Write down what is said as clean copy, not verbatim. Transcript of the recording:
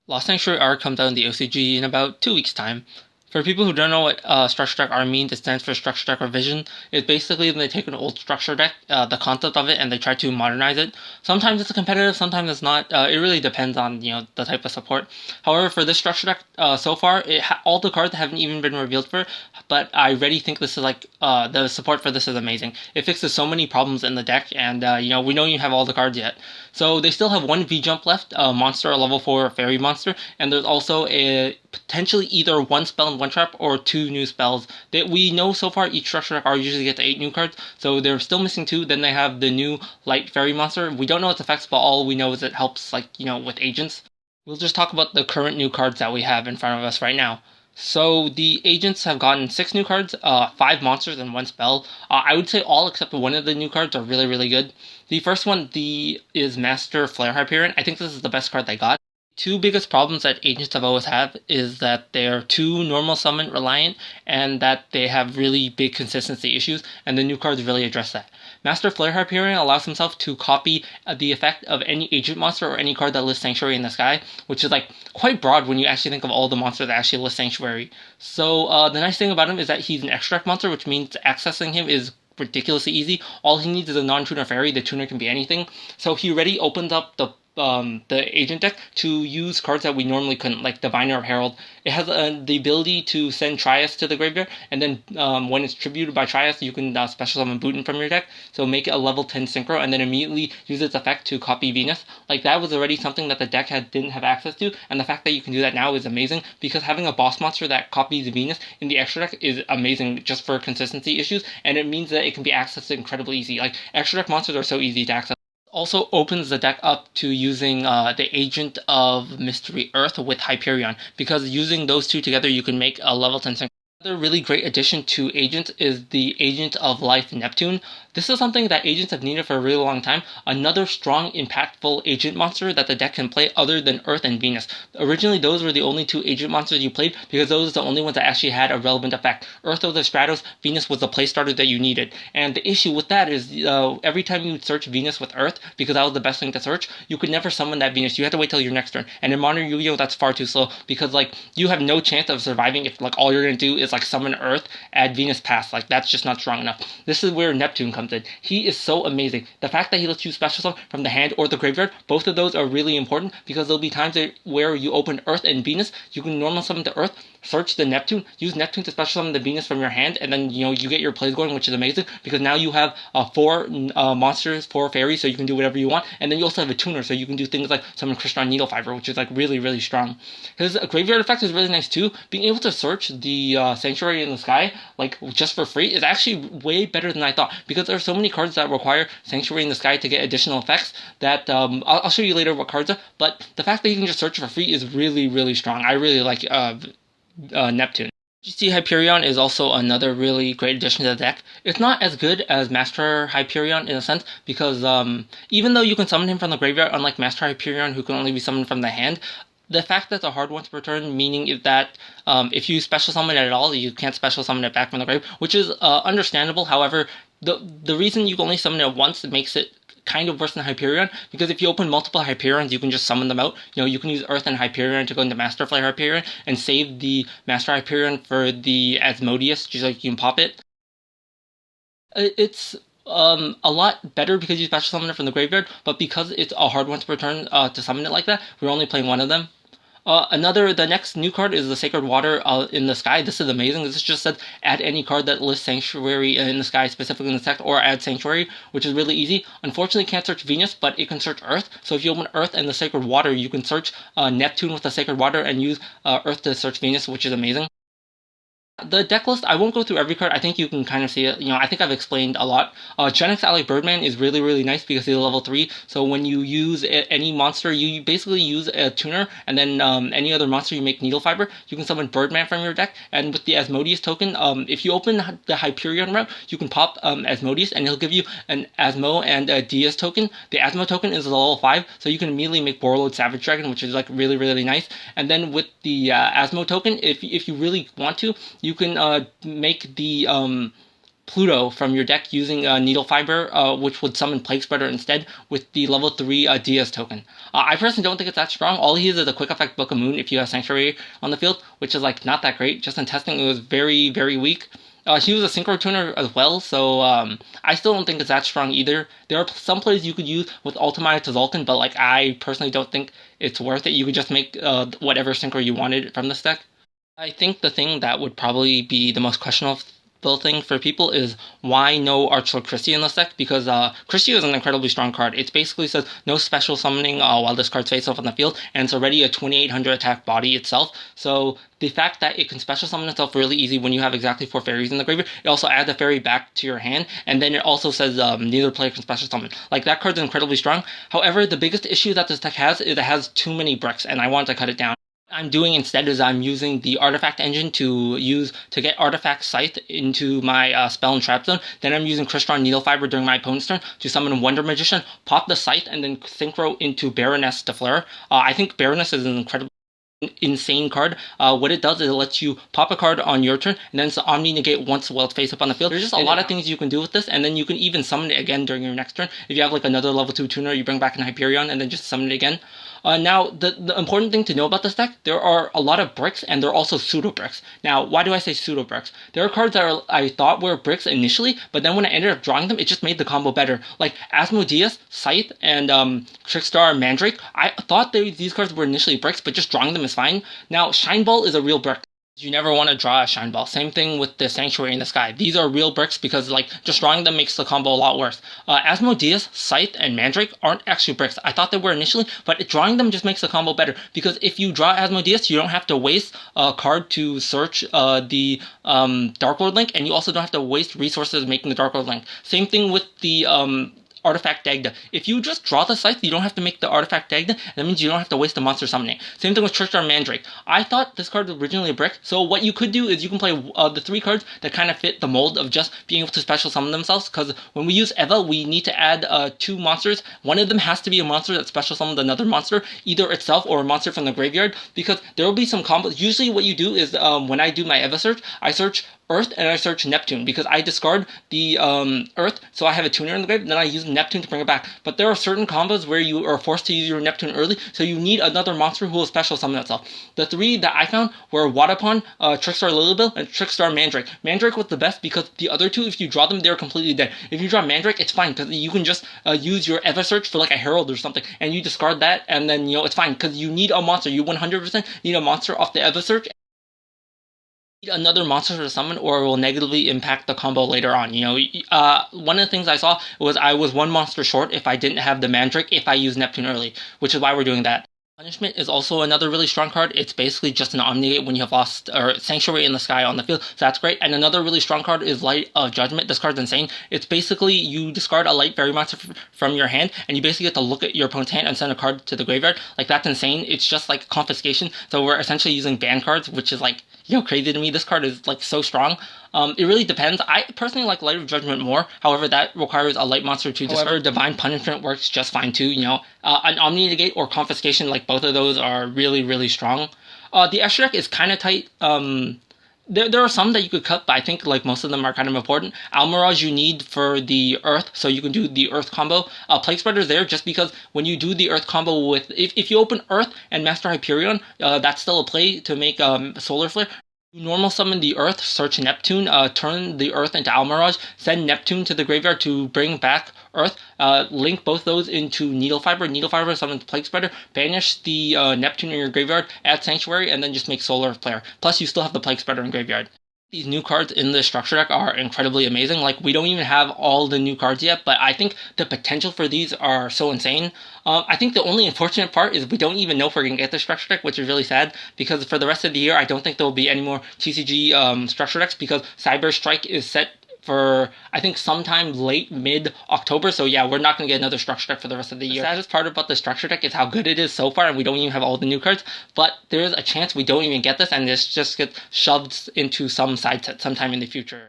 Lost Sanctuary R comes out in the OCG in about 2 weeks' time. For people who don't know what structure deck R means, it stands for structure deck revision. It's basically when they take an old structure deck, the concept of it, and they try to modernize it. Sometimes it's competitive, sometimes it's not. It really depends on the type of support. However, for this structure deck, so far, all the cards haven't even been revealed for. But I really think this is like the support for this is amazing. It fixes so many problems in the deck, and we don't even have all the cards yet. So they still have one V jump left, a monster, a level 4 fairy monster, and there's also a potentially either one spell and one trap or two new spells that we know so far. Each structure deck are usually get to 8 new cards, so they're still missing 2. Then they have the new light fairy monster. We don't know its effects, but all we know is it helps with agents. We'll just talk about the current new cards that we have in front of us right now. So the agents have gotten 6 new cards, 5 monsters, and 1 spell. I would say all except one of the new cards are really, really good. The first one is Master Flare Hyperion. I think this is the best card they got. Two biggest problems that agents have always had is that they're too normal summon reliant and that they have really big consistency issues, and the new cards really address that. Master Flare Hyperion allows himself to copy the effect of any agent monster or any card that lists Sanctuary in the sky, which is quite broad when you actually think of all the monsters that actually list Sanctuary. So the nice thing about him is that he's an extract monster, which means accessing him is ridiculously easy. All he needs is a non-tuner fairy. The tuner can be anything. So he already opens up the agent deck to use cards that we normally couldn't, like Diviner of Herald. It has the ability to send Trias to the graveyard, and then when it's tributed by Trias, you can special summon Booten from your deck, so make it a level 10 synchro, and then immediately use its effect to copy Venus. That was already something that the deck didn't have access to, and the fact that you can do that now is amazing, because having a boss monster that copies Venus in the extra deck is amazing just for consistency issues, and it means that it can be accessed incredibly easy. Extra deck monsters are so easy to access. Also opens the deck up to using the Agent of Mystery Earth with Hyperion, because using those two together you can make a level 10 synchro. Another really great addition to Agents is the Agent of Life Neptune. This is something that agents have needed for a really long time. Another strong, impactful agent monster that the deck can play other than Earth and Venus. Originally, those were the only 2 agent monsters you played because those are the only ones that actually had a relevant effect. Earth was the Stratos, Venus was the play starter that you needed. And the issue with that is every time you would search Venus with Earth, because that was the best thing to search, you could never summon that Venus. You had to wait till your next turn. And in Modern Yu-Gi-Oh, that's far too slow because you have no chance of surviving if all you're gonna do is summon Earth, add Venus pass. That's just not strong enough. This is where Neptune comes in. He is so amazing. The fact that he lets you special summon from the hand or the graveyard, both of those are really important because there'll be times where you open Earth and Venus, you can normal summon the Earth, search the Neptune, use Neptune to special summon the Venus from your hand, and then you get your plays going, which is amazing because now you have 4 monsters, 4 fairies, so you can do whatever you want, and then you also have a tuner, so you can do things like summon Crystal Needlefiber, which is really, really strong. His graveyard effect is really nice too. Being able to search the Sanctuary in the sky just for free is actually way better than I thought because there are so many cards that require Sanctuary in the sky to get additional effects that I'll show you later what cards are, but the fact that you can just search for free is really, really strong. I really like Neptune. GC Hyperion is also another really great addition to the deck. It's not as good as Master Hyperion in a sense because even though you can summon him from the graveyard, unlike Master Hyperion who can only be summoned from the hand, the fact that it's a hard one to return, meaning is that if you special summon it at all, you can't special summon it back from the grave, which is understandable. However, the reason you can only summon it once makes it kind of worse than Hyperion, because if you open multiple Hyperions, you can just summon them out. You can use Earth and Hyperion to go into Master Flare Hyperion and save the Master Hyperion for the Asmodeus, just you can pop it. It's a lot better because you special summon it from the graveyard, but because it's a hard one to return to summon it like that, we're only playing one of them. The next new card is the Sacred Water in the Sky. This is amazing. This just said add any card that lists Sanctuary in the sky, specifically in the text, or add Sanctuary, which is really easy. Unfortunately, can't search Venus, but it can search Earth. So if you open Earth and the Sacred Water, you can search Neptune with the Sacred Water and use Earth to search Venus, which is amazing. The deck list, I won't go through every card. I think you can kind of see it. I think I've explained a lot. Genex Ally Birdman is really, really nice because he's a level 3. So when you use any monster, you basically use a tuner, and then any other monster you make Needle Fiber. You can summon Birdman from your deck. And with the Asmodeus token, if you open the Hyperion route, you can pop Asmodeus, and he'll give you an Asmo and a Diaz token. The Asmo token is a level 5, so you can immediately make Warlord Savage Dragon, which is really, really nice. And then with the Asmo token, if you really want to, you can make the Pluto from your deck using Needle Fiber, which would summon Plague Spreader instead with the level 3 Diaz token. I personally don't think it's that strong. All he is a quick effect Book of Moon if you have Sanctuary on the field, which is like not that great. Just in testing, it was very, very weak. He was a synchro tuner as well, so I still don't think it's that strong either. There are some plays you could use with Ultimate to Zulkin, but like I personally don't think it's worth it. You could just make whatever synchro you wanted from this deck. I think the thing that would probably be the most questionable thing for people is why no Archlord Christie in this deck, because Christie is an incredibly strong card. It basically says no special summoning while this card's face off on the field, and it's already a 2800 attack body itself. So the fact that it can special summon itself really easy when you have exactly 4 fairies in the graveyard, it also adds a fairy back to your hand, and then it also says neither player can special summon. Like, that card's incredibly strong. However, the biggest issue that this deck has is it has too many bricks, and I want to cut it down. I'm doing instead is I'm using the artifact engine to get artifact scythe into my spell and trap zone. Then I'm using Crystron Needle Fiber during my opponent's turn to summon Wonder Magician, pop the scythe, and then synchro into Baroness to Flare. I think Baroness is an incredible insane card. What it does is it lets you pop a card on your turn, and then it's Omni Negate once while it's face up on the field. There's just a lot of things you can do with this, and then you can even summon it again during your next turn. If you have like another level 2 tuner, you bring back an Hyperion, and then just summon it again. Now, the important thing to know about this deck, there are a lot of bricks, and there are also pseudo-bricks. Now, why do I say pseudo-bricks? There are cards that I thought were bricks initially, but then when I ended up drawing them, it just made the combo better. Like Asmodeus, Scythe, and Trickstar Mandrake. I thought these cards were initially bricks, but just drawing them is fine. Now, Shine Ball is a real brick. You never want to draw a Shine Ball. Same thing with the Sanctuary in the Sky. These are real bricks because, like, just drawing them makes the combo a lot worse. Asmodeus, Scythe, and Mandrake aren't actually bricks. I thought they were initially, but drawing them just makes the combo better because if you draw Asmodeus, you don't have to waste a card to search the Dark Lord link, and you also don't have to waste resources making the Dark Lord link. Same thing with the Artifact Dagda. If you just draw the scythe, you don't have to make the Artifact Dagda. That means you don't have to waste the monster summoning. Same thing with Trickstar Mandrake. I thought this card was originally a brick, so what you could do is you can play the 3 cards that kind of fit the mold of just being able to special summon themselves, because when we use Eva, we need to add 2 monsters. One of them has to be a monster that special summons another monster, either itself or a monster from the graveyard, because there will be some combos. Usually what you do is, when I do my Eva search, I search Earth and I search Neptune because I discard the Earth, so I have a tuner in the grave, and then I use Neptune to bring it back. But there are certain combos where you are forced to use your Neptune early, so you need another monster who will special summon itself. The 3 that I found were Wadapon, Trickstar Lilybell, and Trickstar Mandrake. Mandrake was the best because the other 2, if you draw them, they're completely dead. If you draw Mandrake, it's fine because you can just use your Eva search for like a Herald or something, and you discard that, and then it's fine because you need a monster. You 100% need a monster off the Eva search. Another monster to summon, or it will negatively impact the combo later on. One of the things I saw was I was 1 monster short if I didn't have the Mandrake if I used Neptune early, which is why we're doing that. Punishment is also another really strong card. It's basically just an Omnigate when you have lost or Sanctuary in the Sky on the field, so that's great. And another really strong card is Light of Judgment. This card's insane. It's basically you discard a light fairy monster from your hand, and you basically get to look at your opponent's hand and send a card to the graveyard. Like, that's insane. It's just like confiscation. So we're essentially using ban cards, which is like, crazy to me. This card is like so strong. It really depends. I personally like Light of Judgment more. However, that requires a light monster to discard. However, Divine Punishment works just fine too. An Omni Negate or Confiscation, like both of those are really, really strong. The extra deck is kind of tight. There are some that you could cut, but I think like most of them are kind of important. Almirage you need for the Earth, so you can do the Earth combo. Plague Spreader's there just because when you do the Earth combo with, if you open Earth and Master Hyperion, that's still a play to make Solar Flare. You normal summon the Earth, search Neptune, turn the Earth into Almirage, send Neptune to the graveyard to bring back Earth, link both those into Needle Fiber. Needle Fiber summons Plague Spreader, banish the Neptune in your graveyard, add Sanctuary, and then just make Solar Flare. Plus, you still have the Plague Spreader in graveyard. These new cards in the structure deck are incredibly amazing. Like, we don't even have all the new cards yet, but I think the potential for these are so insane. I think the only unfortunate part is we don't even know if we're going to get the structure deck, which is really sad, because for the rest of the year, I don't think there will be any more TCG structure decks, because Cyber Strike is set for, I think, sometime late mid-October. So yeah, we're not going to get another structure deck for the rest of the year. The saddest part about the structure deck is how good it is so far, and we don't even have all the new cards, but there is a chance we don't even get this, and this just gets shoved into some side set sometime in the future.